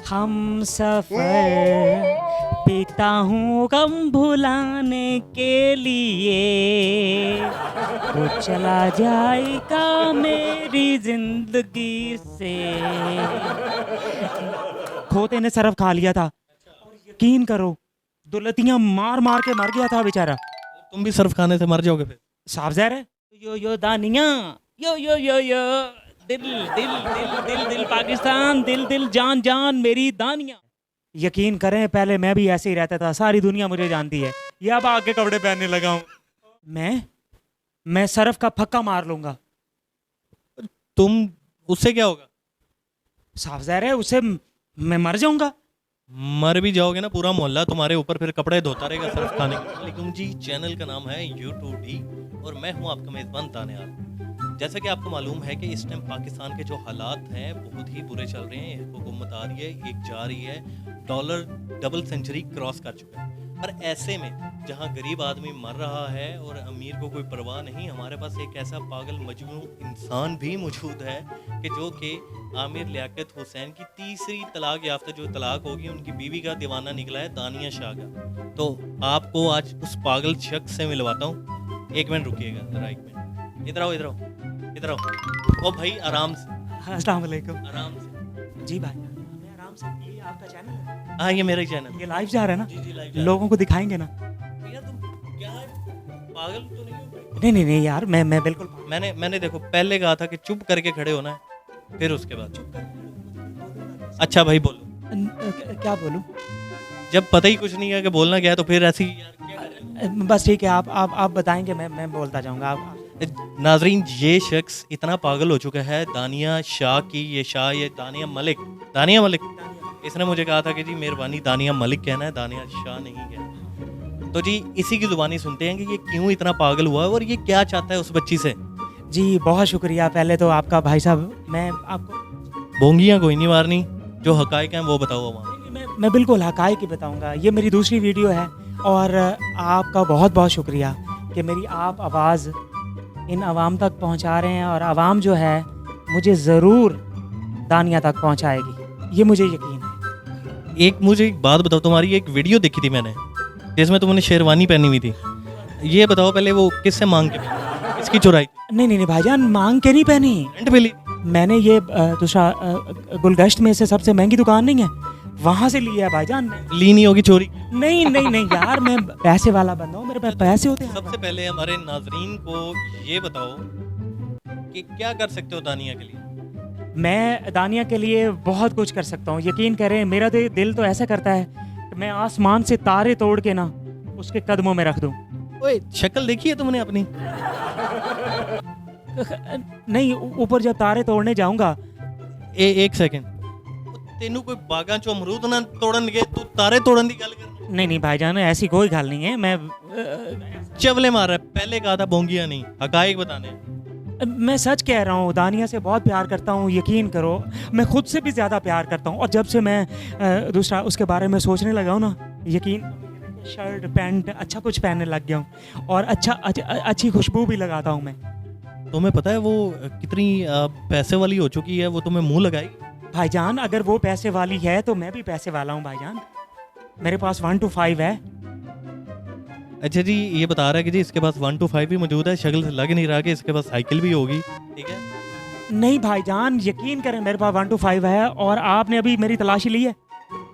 हम सफर पीता हूँ गम भुलाने के लिए, वो चला जाएगा मेरी जिंदगी से। खोते ने सरफ खा लिया था, यकीन करो दुलतियां मार मार के मर गया था बेचारा। तुम भी सर्फ खाने से मर जाओगे फिर। साफ ज़ाहिर है। यो दानिया, यो दिल दिल दिल दिल दिल पाकिस्तान, दिल दिल जान जान मेरी दानिया। यकीन करें पहले मैं भी ऐसे ही रहता था, सारी दुनिया मुझे जानती है। ये अब आगे कपड़े पहनने लगा हूँ मैं सरफ का फक्का मार लूंगा। तुम उससे क्या होगा? साफ ज़ाहिर है उससे मैं मर जाऊंगा। मर भी जाओगे ना, पूरा मोहल्ला तुम्हारे ऊपर फिर कपड़े धोता रहेगा सर्फ खाने के। वालेकुम जी, चैनल का नाम है U2D और मैं हूं आपका मेज़बान दानियाल। जैसा कि आपको मालूम है कि इस टाइम पाकिस्तान के जो हालात हैं बहुत ही बुरे चल रहे हैं। हुकूमत आ रही है, एक जा रही है, डॉलर डबल सेंचुरी क्रॉस कर चुका है। पर ऐसे में जहां गरीब आदमी मर रहा है और अमीर को कोई परवाह नहीं, हमारे पास एक ऐसा पागल मजनून इंसान भी मौजूद है कि जो कि आमिर लियाकत हुसैन की तीसरी तलाक याफ्ता जो तलाक होगी उनकी बीवी का दीवाना निकला है, दानिया शाह का। तो आपको आज उस पागल शख्स से मिलवाता हूँ। एक मिनट रुकिएगा जरा, एक मिनट। इधर आओ इधर आओ इधर आओ। ओ भाई आराम से। अस्सलाम वालेकुम। आराम से। जी भाई आराम से। ये आपका चैनल है? हाँ ये मेरा ही चैनल। ये लाइव जा रहा है ना? जी जी लाइव जा रहा है। लोगों को दिखाएंगे ना? भैया तुम क्या पागल तो नहीं हो? नहीं यार मैं बिल्कुल। मैंने देखो पहले कहा था कि चुप करके खड़े होना है, फिर उसके बाद अच्छा भाई बोलो। क्या बोलूं? जब पता ही कुछ नहीं है कि बोलना क्या है तो फिर ऐसी यार क्या करें? बस ठीक है, आप बताएंगे, मैं बोलता जाऊंगा। आप नाजरीन, ये शख्स इतना पागल हो चुका है, दानिया शाह की ये दानिया मलिक इसने मुझे कहा था कि जी मेहरबानी दानिया मलिक कहना है, दानिया शाह नहीं कहना। तो जी इसी की जुबानी सुनते हैं कि ये क्यों इतना पागल हुआ है और ये क्या चाहता है उस बच्ची से। जी बहुत शुक्रिया पहले तो आपका भाई साहब। मैं आपको बोंगियाँ कोई नहीं मारनी, जो हकायक हैं वो बताओ वहाँ। मैं बिल्कुल हकायक ही बताऊंगा। ये मेरी दूसरी वीडियो है और आपका बहुत बहुत शुक्रिया कि मेरी आप आवाज़ इन आवाम तक पहुंचा रहे हैं और आवाम जो है मुझे ज़रूर दानिया तक पहुंचाएगी, ये मुझे यकीन है। एक मुझे एक बात बताओ, तुम्हारी एक वीडियो देखी थी मैंने जिसमें तुमने शेरवानी पहनी हुई थी। ये बताओ पहले वो किससे मांग के पहनी? किसकी चुराई? नहीं भाईजान, मांग के नहीं पहनी। रेंट पे ली? मैंने ये दूसरा गुलगश्त में से सबसे महंगी दुकान नहीं है, वहाँ से लिया है भाईजान। ली नहीं होगी चोरी? नहीं यार, मैं पैसे वाला बंदा हूँ, मेरे पास पैसे होते हैं। सबसे पहले हमारे नाजरीन को ये बताओ कि क्या कर सकते हो दानिया के लिए? मैं दानिया के लिए बहुत कुछ कर सकता हूँ, यकीन करें। मेरा दिल तो ऐसा करता है कि मैं आसमान से तारे तोड़ के ना उसके कदमों में रख दूँ। ओए शक्ल देखी है तुमने अपनी? नहीं, ऊपर जब तारे तोड़ने जाऊंगा। एक सेकंड, तेनू कोई बागा चो अमरूद ना तोड़न गए तू तारे तोड़न दी गल कर? नहीं भाईजान, ऐसी कोई गल नहीं है। मैं चवले मार रहा है, पहले कहा था बोंगिया नहीं, हकायक बताने। मैं सच कह रहा हूँ, दानिया से बहुत प्यार करता हूँ, यकीन करो। मैं खुद से भी ज़्यादा प्यार करता हूँ और जब से मैं दूसरा उसके बारे में सोचने लगा हूँ ना, यकीन, शर्ट पैंट अच्छा कुछ पहनने लग गया हूँ और अच्छी खुशबू भी लगाता हूँ मैं। तुम्हें पता है वो कितनी पैसे वाली हो चुकी है? वो तुम्हें मुंह लगाई? भाईजान अगर वो पैसे वाली है तो मैं भी पैसे वाला हूँ भाईजान। मेरे पास 1 to 5 है। अच्छा जी, ये बता रहा है कि जी इसके पास 1 to 5 भी मौजूद है। शक्ल से लग नहीं रहा कि इसके पास साइकिल भी होगी, ठीक है? नहीं भाईजान, यकीन करें मेरे पास 1 to 5 है। और आपने अभी मेरी तलाशी ली है?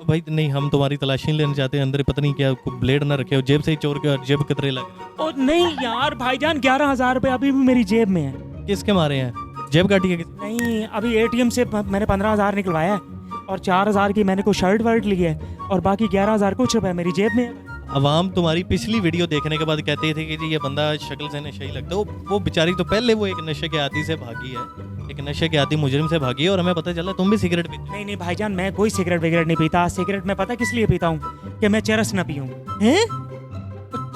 भाई नहीं, हम तुम्हारी तलाशी नहीं लेना चाहते। अंदर पता नहीं क्या ब्लेड ना रखे हो, जेब से ही चोर के और जेब कतरे लगे। और नहीं यार भाईजान, 11,000 रुपये अभी भी मेरी जेब में है। किसके मारे हैं? जेब काटी है किसी? नहीं, अभी ATM से मैंने 15,000 निकलवाया है और 4,000 की मैंने कोई शर्ट वर्ट ली है और बाकी 11,000 कुछ रुपए मेरी जेब में है। अवाम तुम्हारी पिछली वीडियो देखने के बाद कहते थे कि जी ये बंदा शक्ल से नशे ही लगता है। वो बेचारी तो पहले वो एक नशे के आदी से भागी है, एक नशे के आदी मुजरिम से भागी है और हमें पता चला तुम भी सिगरेट पीते। नहीं भाईजान, मैं कोई सिगरेट वगैरह नहीं पीता। सिगरेट मैं पता किस लिए पीता हूँ कि मैं चरस ना पीऊँ। हैं?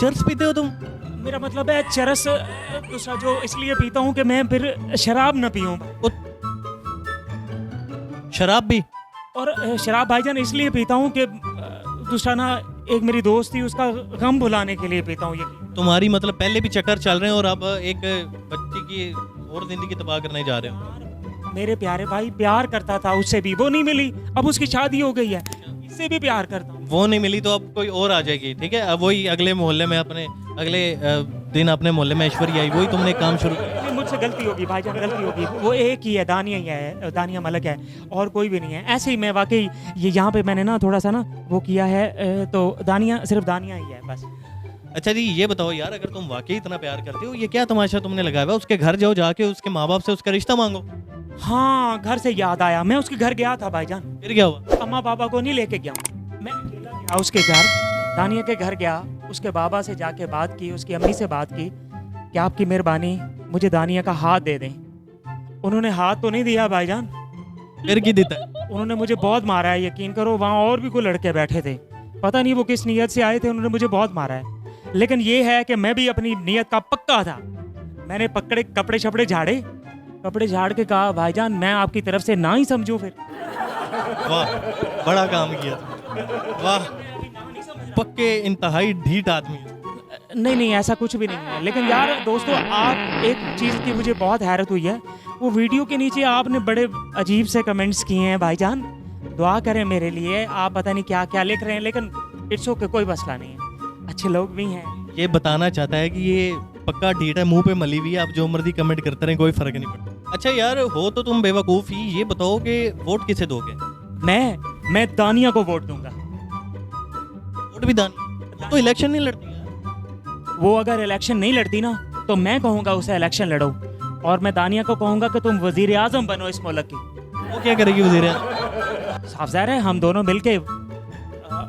चरस पीते हो तुम? मेरा मतलब है चरस दूसरा जो इसलिए पीता हूँ कि मैं फिर शराब ना पीऊँ। शराब भी? और शराब भाईजान इसलिए पीता हूँ कि दूसरा ना, एक मेरी दोस्त थी, उसका गम भुलाने के लिए पीता हूँ। ये तुम्हारी मतलब पहले भी चक्कर चल रहे हैं और अब एक बच्ची की और जिंदगी तबाह करने जा रहे हो? मेरे प्यारे भाई, प्यार करता था उससे भी, वो नहीं मिली, अब उसकी शादी हो गई है, इससे भी प्यार करता हूँ। वो नहीं मिली तो अब कोई और आ जाएगी, ठीक है। अब वही अगले मोहल्ले में अपने अगले दिन अपने मोहल्ले में ऐश्वर्या आई, वही तुमने काम शुरू किया। नहीं, मुझसे गलती होगी भाईजान, गलती होगी। वो एक ही है, दानिया ही है, दानिया मलक है, और कोई भी नहीं है। ऐसे ही मैं वाकई ये यहाँ पे मैंने ना थोड़ा सा ना वो किया है, तो दानिया सिर्फ दानिया ही है बस। अच्छा जी, ये बताओ यार, अगर तुम वाकई इतना प्यार करते हो, ये क्या तमाशा तुमने लगाया हुआ है? उसके घर जाओ, जाके उसके माँ बाप से उसका रिश्ता मांगो। हाँ, घर से याद आया, मैं उसके घर गया था भाईजान, फिर क्या हुआ? अम्मा पापा को नहीं लेके गया हूँ, मैं अकेला गया उसके घर, दानिया के घर गया, उसके बाबा से जाके बात की, उसकी अम्मी से बात की कि आपकी मेहरबानी मुझे दानिया का हाथ दे दें। उन्होंने हाथ तो नहीं दिया भाईजान, फिर की देता है? उन्होंने मुझे बहुत मारा है, यकीन करो। वहाँ और भी कोई लड़के बैठे थे, पता नहीं वो किस नीयत से आए थे, उन्होंने मुझे बहुत मारा है। लेकिन ये है कि मैं भी अपनी नीयत का पक्का था। मैंने पकड़े कपड़े शपड़े झाड़े, कपड़े झाड़ के कहा भाईजान मैं आपकी तरफ से ना ही समझूं फिर। वाह, बड़ा काम किया तुमने। वाह, पक्के इंतहाई ढीठ आदमी हो। नहीं नहीं, ऐसा कुछ भी नहीं है। लेकिन यार दोस्तों, आप एक चीज़ की मुझे बहुत हैरत हुई है, वो वीडियो के नीचे आपने बड़े अजीब से कमेंट्स किए हैं भाईजान। दुआ करें मेरे लिए, आप पता नहीं क्या क्या लिख रहे हैं, लेकिन इट्स ओके, कोई मसला नहीं है, अच्छे लोग भी हैं। ये बताना चाहता है कि ये पक्का ढीठ है, मुंह पे मली हुई है, आप जो मर्जी कमेंट करते रहे, कोई फर्क नहीं पड़ता। अच्छा यार, हो तो तुम बेवकूफ़ ही, ये बताओ कि वोट किसे दोगे? मैं दानिया को वोट दूंगा। वोट भी दानी तो इलेक्शन नहीं लड़ती यार। वो अगर इलेक्शन नहीं लड़ती ना, तो मैं कहूँगा उसे इलेक्शन लड़ो, और मैं दानिया को कहूँगा कि तुम वजीर आजम बनो इस मुल्क की। वो क्या करेगी वजीर? साफ ज़ाहिर है हम दोनों मिलके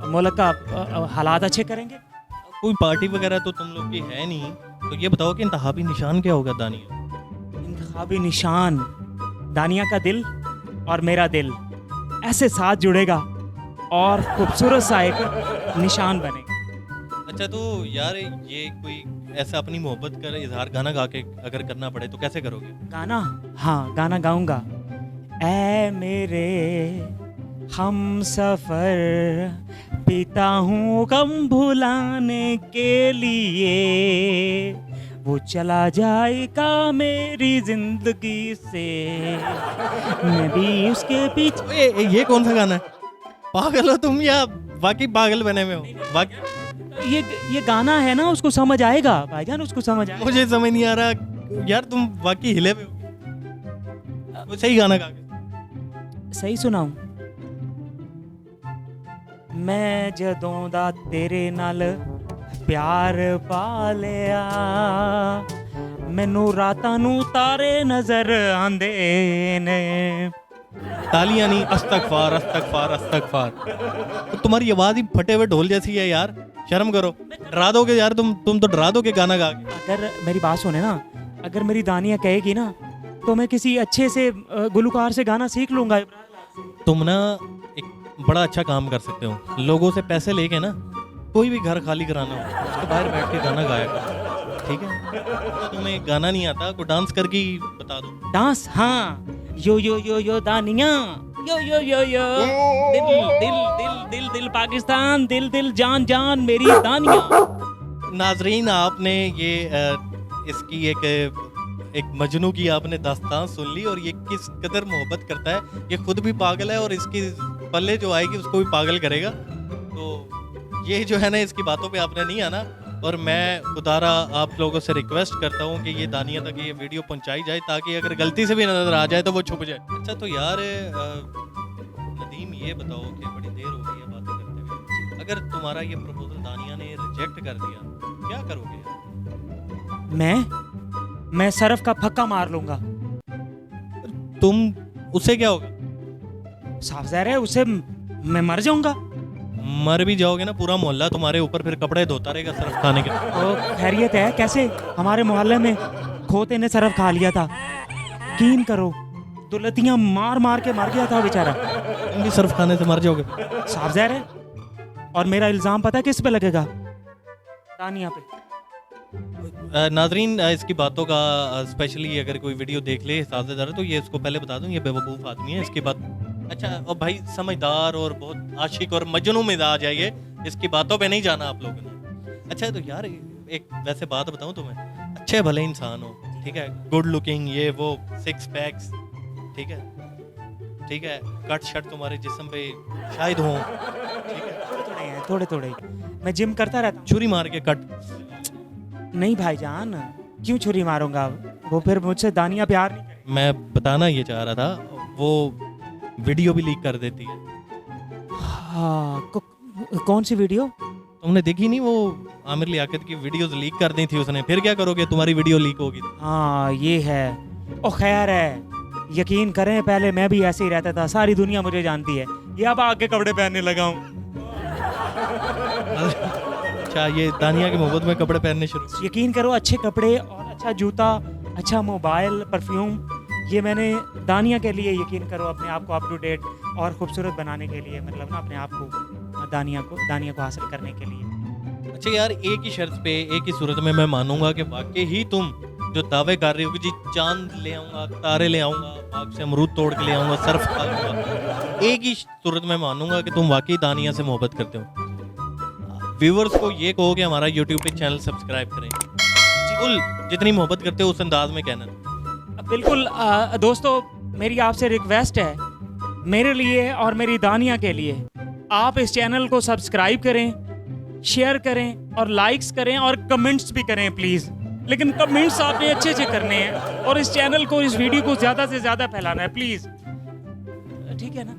मुल्क का हालात अच्छे करेंगे। कोई पार्टी वगैरह तो तुम लोग की है नहीं, तो ये बताओ कि इंतखाबी निशान क्या होगा दानिया? इंतखाबी निशान दानिया का दिल और मेरा दिल ऐसे साथ जुड़ेगा और खूबसूरत सा एक निशान बनेगा। अच्छा तो यार, ये कोई ऐसा अपनी मोहब्बत का इजहार गाना गा के अगर करना पड़े तो कैसे करोगे? गाना? हाँ, गाना गाऊंगा। ऐ मेरे हम सफर, पीता हूँ गम भुलाने के लिए, वो चला जाएगा मेरी जिंदगी से, मैं भी उसके पीछे। ये कौन सा गाना है? पागल हो तुम या वाकई पागल बने में हो? ये गाना है ना, उसको समझ आएगा भाईजान, उसको समझ आएगा। मुझे समझ नहीं आ रहा यार, तुम वाकई हिले में हो। वो सही गाना गा के। सही सुनाऊं? मैं जदों दा तेरे नाल प्यार पा लिया, मैनू रातां नू तारे नजर आंदे ने। तालियां नहीं, अस्तगफार अस्तगफार अस्तगफार। तो तुम्हारी आवाज ही फटे हुए ढोल जैसी है यार, शर्म करो। डरा दोगे यार, तुम तो डरा दोगे गाना गा के। अगर मेरी बात सुने ना, अगर मेरी दानिया कहेगी ना, तो मैं किसी अच्छे से गुलकार से गाना सीख लूंगा। तुम ना एक बड़ा अच्छा काम कर सकते हो, लोगों से पैसे लेके ना कोई भी घर खाली कराना हो, उसके बाहर बैठ के गाना गाया करो, ठीक है? तो तुम्हें गाना नहीं आता, को डांस करके ही बता दो। डांस? हाँ, यो यो यो यो दानिया, यो यो यो यो, दिल दिल दिल दिल दिल पाकिस्तान, दिल दिल जान जान मेरी दानिया। नाजरीन, आपने ये इसकी एक मजनू की आपने दास्तान सुन ली, और ये किस कदर मोहब्बत करता है। ये खुद भी पागल है और इसकी पल्ले जो आएगी उसको भी पागल करेगा। तो ये जो है ना, इसकी बातों पे आपने नहीं आना, और मैं खुदारा आप लोगों से रिक्वेस्ट करता हूँ कि ये दानिया तक ये वीडियो पहुँचाई जाए, ताकि अगर गलती से भी नजर आ जाए तो वो छुप जाए। अच्छा तो यार नदीम, ये बताओ कि बड़ी देर हो गई है बातें करते हुए, अगर तुम्हारा ये प्रपोजल दानिया ने रिजेक्ट कर दिया, क्या करोगे यार? मैं सरफ का फक्का मार लूंगा। तुम, उससे क्या होगा? साफ ज़ाहिर है उसे मैं मर जाऊंगा। मर भी जाओगे ना, पूरा मोहल्ला तुम्हारे ऊपर फिर कपड़े धोता रहेगा सरफ खाने के। तो खैरियत है? कैसे? हमारे मोहल्ले में खोते ने सरफ खा लिया था, यकीन करो, दुलतियां मार मार के मार गया था बेचारा। तुम भी सरफ खाने से मर जाओगे? साफ ज़ाहिर है। और मेरा इल्ज़ाम पता है किस पे लगेगा? दानिया पे। नाजरीन, इसकी बातों का स्पेशली अगर कोई वीडियो देख ले साझेदार, तो ये इसको पहले बता दूं, ये बेवकूफ़ आदमी है। इसकी बात अच्छा, और भाई समझदार और बहुत आशिक और मजनू मिजाज है ये, इसकी बातों पे नहीं जाना आप लोगों ने। अच्छा तो यार, एक वैसे बात बताऊं तुम्हें, अच्छे भले इंसान हो, ठीक है, गुड लुकिंग, ये वो, 6 पैक्स, ठीक है, ठीक है, कट शट तुम्हारे जिस्म पे शायद हो, ठीक है, थोड़े हैं, थोड़े थोड़े। मैं जिम करता रहता छुरी मार के कट। हूँ। नहीं भाईजान, क्यों छुरी मारूंगा? वो फिर मुझसे दानिया प्यार नहीं करेगी। मैं बताना ये चाह रहा था, वो वीडियो भी लीक कर देती है। हाँ, कौन सी वीडियो? तुमने देखी नहीं, वो आमिर लियाकत की वीडियोस लीक कर दी थी उसने। फिर क्या करोगे, तुम्हारी वीडियो लीक होगी। हाँ ये है। ओ खैर है, यकीन करें पहले मैं भी ऐसे ही रहता था, सारी दुनिया मुझे जानती है। ये अब आगे कपड़े पहनने लगा हूँ। अच्छा, ये दानिया की मोहब्बत में कपड़े पहनने शुरू। यकीन करो, अच्छे कपड़े और अच्छा जूता, अच्छा मोबाइल, परफ्यूम, ये मैंने दानिया के लिए, यकीन करो, अपने आप को अप टू डेट और खूबसूरत बनाने के लिए, मतलब ना अपने आप को दानिया को हासिल करने के लिए। अच्छा यार, एक ही शर्त पे, एक ही सूरत में मैं मानूंगा कि वाकई ही तुम जो दावे कर रहे हो कि जी चांद ले आऊंगा, तारे ले आऊंगा, बाग से अमरूद तोड़ के ले आऊंगा, सर्फ खा लूंगा, एक ही सूरत में मानूंगा कि तुम वाकई दानिया से मोहब्बत करते हो। व्यूअर्स को ये कहो कि हमारा यूट्यूब पे चैनल सब्सक्राइब करें। बिल्कुल जितनी मोहब्बत करते हो उस अंदाज में कहना। बिल्कुल दोस्तों, मेरी आपसे रिक्वेस्ट है, मेरे लिए और मेरी दानिया के लिए, आप इस चैनल को सब्सक्राइब करें, शेयर करें और लाइक्स करें और कमेंट्स भी करें प्लीज़। लेकिन कमेंट्स आपने अच्छे अच्छे करने हैं और इस चैनल को, इस वीडियो को ज़्यादा से ज़्यादा फैलाना है प्लीज़। ठीक है ना?